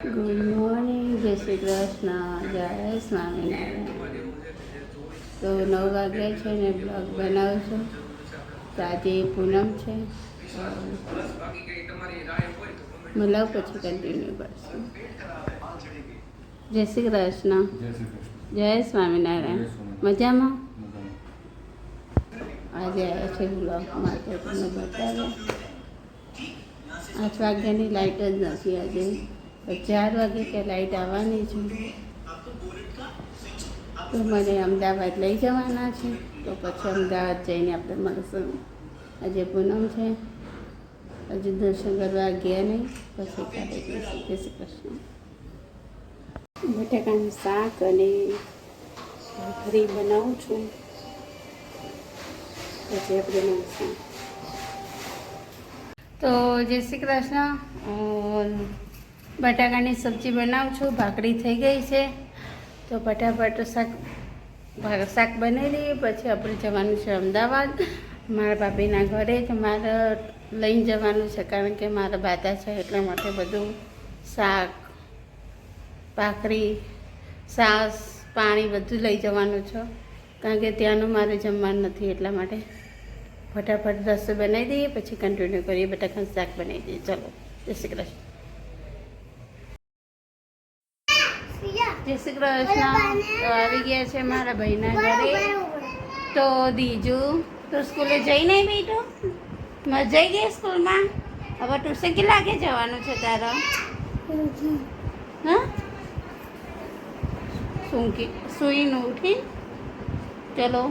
Good morning, જય શ્રી કૃષ્ણ, જય સ્વામિનારાયણ. તો 9 વાગ્યા છે ને બ્લોગ બનાવું છું. તો આજે પૂનમ છે, મળાવ પછી કન્ટિન્યુ કરશું. જય શ્રી કૃષ્ણ, જય સ્વામિનારાયણ. મજામાં? આજે આવ્યા છે બ્લોગમાં તો તમને બતાવ્યા. 8 વાગ્યાની લાઇટ જ નથી આજે. 4 વાગે કે લાઇટ આવવાની છે. તો મને અમદાવાદ લઈ જવાના છે, તો પછી અમદાવાદ જઈને આપણે મળશું. આજે પૂનમ છે, હજુ દર્શન કરવા ગયા નહીં, પછી કાલે જઈશું. જય શ્રી કૃષ્ણ. બટાકાનું શાક અને ભાખરી બનાવું છું, પછી આપણે મળશું. તો જય શ્રી કૃષ્ણ. બટાકાની સબ્જી બનાવું છું, ભાખરી થઈ ગઈ છે. તો ફટાફટ શાક બનાવી દઈએ, પછી આપણે જવાનું છે અમદાવાદ મારા ભાભીના ઘરે. તો મારે લઈને જવાનું છે, કારણ કે મારા બાધા છે, એટલા માટે બધું શાક, ભાખરી, છાશ, પાણી બધું લઈ જવાનું છે, કારણ કે ત્યાંનું મારે જમવાનું નથી. એટલા માટે ફટાફટ રસોઈ બનાવી દઈએ, પછી કન્ટિન્યુ કરીએ. બટાકાનું શાક બનાવી દઈએ. ચલો, જય શ્રી કૃષ્ણ. જય શ્રી કૃષ્ણ. તો આવી ગયા છે મારા ભાઈના ઘરે. તો દીજુ તો સ્કૂલે જઈને બેઠો, મજા આવી ગઈ સ્કૂલમાં. હવે ટ્યુશન કેટલા વાગે જવાનું છે તારો? હા, સુઈને ઉઠી. ચલો,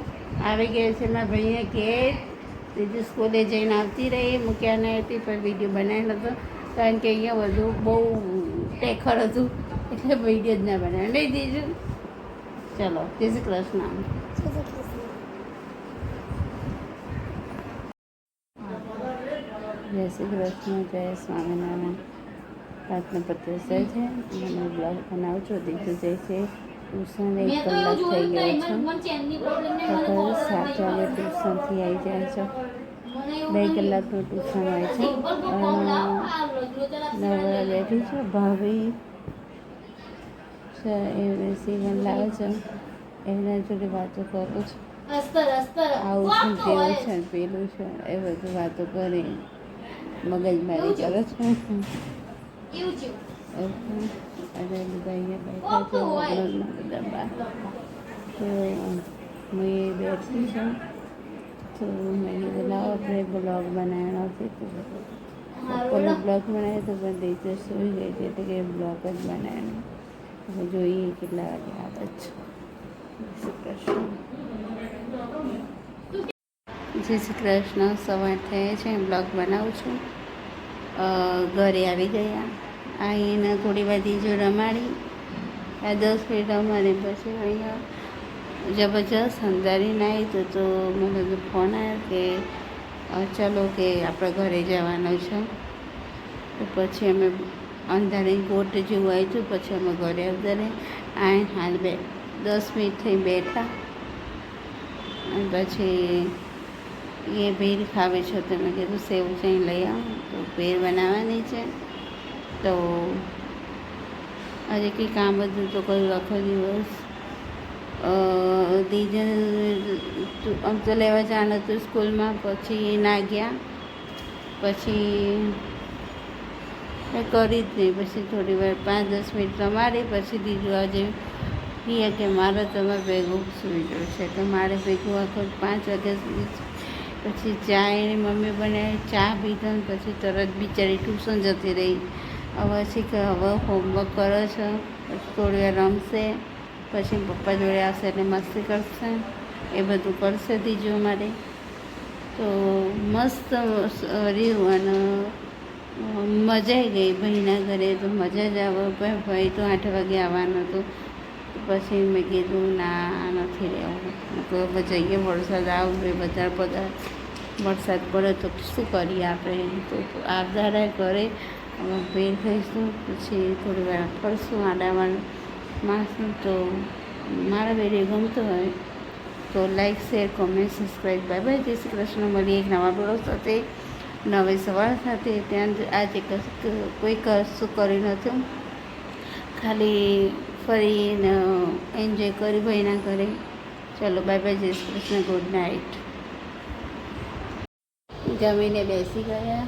આવી ગયા છે મારા ભાઈને ઘેર. દીજુ સ્કૂલે જઈને આવતી રહી, મૂક્યા નહીં હતી, પણ વિડીયો બનાવેલો હતો, કારણ કે અહીંયા બધું બહુ ટેખર હતું, એટલે વિડીયો જ ના બનાવે. લઈ દીજુ. ચલો, જય શ્રી કૃષ્ણ. જય શ્રી કૃષ્ણ, જય સ્વામિનારાયણ. રાતનો પત્ર છે, મને બ્લોગ બનાવું છું. દીજુ જાય છે ટ્યુશન. 1 કલાક થઈ ગયો છે, 7 વાગે ટ્યુશનથી આવી જાય છે. 2 કલાકનું ટ્યુશન હોય છે. 9 વાગે બેઠી છે. ભાભી છે એ સીવન લાવે છે, એના જોડે વાતો કરું છું. આવું છે, તેવું છે, પેલું છે, એ બધું વાતો કરી મગજમારી કરે છે. અને બધા અહીંયા બેઠા છે, બધા બહાર. તો મેં બેઠી છું, તો મેં લાવો આપણે બ્લોગ બનાવવાનો છે. તો બપોરનો બ્લોગ બનાવ્યો તો પણ રીતે સૂઈ ગઈ છે, એટલે કે બ્લોગ જ બનાવ્યો. હવે જોઈએ કેટલા વાગે આવે છે. જય શ્રી કૃષ્ણ. સવાર થયે છે, બ્લોગ બનાવું છું. ઘરે આવી ગયા. આવીને થોડી વાર દીજો રમાડી, 10 મિનિટ રમાડી, પછી અહીંયા જબરજસ્ત અંધારી આવી. તો મને ફોન આવ્યો કે ચલો કે આપણે ઘરે જવાનું છે. તો પછી અમે અંધારી ગોટ જેવું આવ્યું હતું, પછી અમે ઘરે આવતા રહે. હાલ 10 મિનિટ થઈ બેઠા, અને પછી એ ભેળ ખાવે છે, તો મેં કીધું સેવ ચઈ લઈ આવો. તો ભેળ બનાવવાની છે. તો આજે કંઈ કામ હતું તો કોઈ આખો દિવસ દીજે આમ તો લેવા જવાનું હતું સ્કૂલમાં, પછી ના ગયા. પછી કરી જ નહીં. પછી થોડી વાર 5-10 મિનિટ રમાડી, પછી દીજું આજે કહે કે મારે તમે ભેગું સૂઈ ગયું છે, તો મારે ભેગું આખો 5 વાગ્યા સુધી. પછી ચા એની મમ્મી બનાવી, ચા પીધો, પછી તરત બિચારી ટ્યુશન જતી રહી. હવે હવે હોમવર્ક કરે છે, પછી થોડી વાર રમશે, પછી પપ્પા જોડે આવશે એટલે મસ્તી કરશે, એ બધું કરશે દીજું અમારે. તો મસ્ત રહ્યું, અને મજા આવી ગઈ ભાઈના ઘરે. તો મજા જ આવે. ભાઈ તો 8 વાગે આવવાનો હતો, તો પછી મેં કીધું ના, નથી રહેવું. તો જઈએ, વરસાદ આવે વધારે વરસાદ પડે તો શું કરીએ આપણે. તો આવતા ઘરે ભેળ ખાઈશું, પછી થોડી વાર ફરશું, આડામાં માણસનું. તો મારા વિડીયો ગમતો હોય તો like, share, comment, subscribe. Bye bye. જય શ્રી કૃષ્ણ. મળીએ એક નવા બ્લોગ સાથે, નવી સવાર સાથે. ત્યાં આજે કોઈ કશું કરી નથી. ખાલી ફરીને એન્જોય કરી ભાઈના ઘરે. ચલો બાય બાય, જય શ્રી કૃષ્ણ, ગુડ નાઇટ. જમીને બેસી ગયા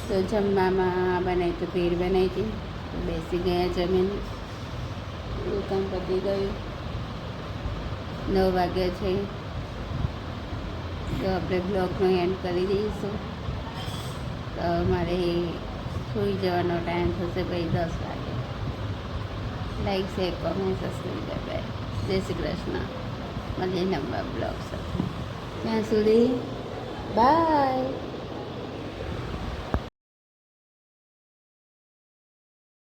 તો જમવામાં બનાવી તો ભેળ બનાવી હતી, તો બેસી ગયા જમીને. કામ પતી ગયું, 9 વાગ્યા છે. તો આપણે બ્લોગનો એન્ડ કરી દઈશું. તો મારે સૂઈ જવાનો ટાઈમ થશે ભાઈ 10 વાગે. Like, share, comment, subscribe. Bye. જય શ્રી કૃષ્ણ. મળીએ નવા બ્લોગ સાથે. ત્યાં સુધી બાય.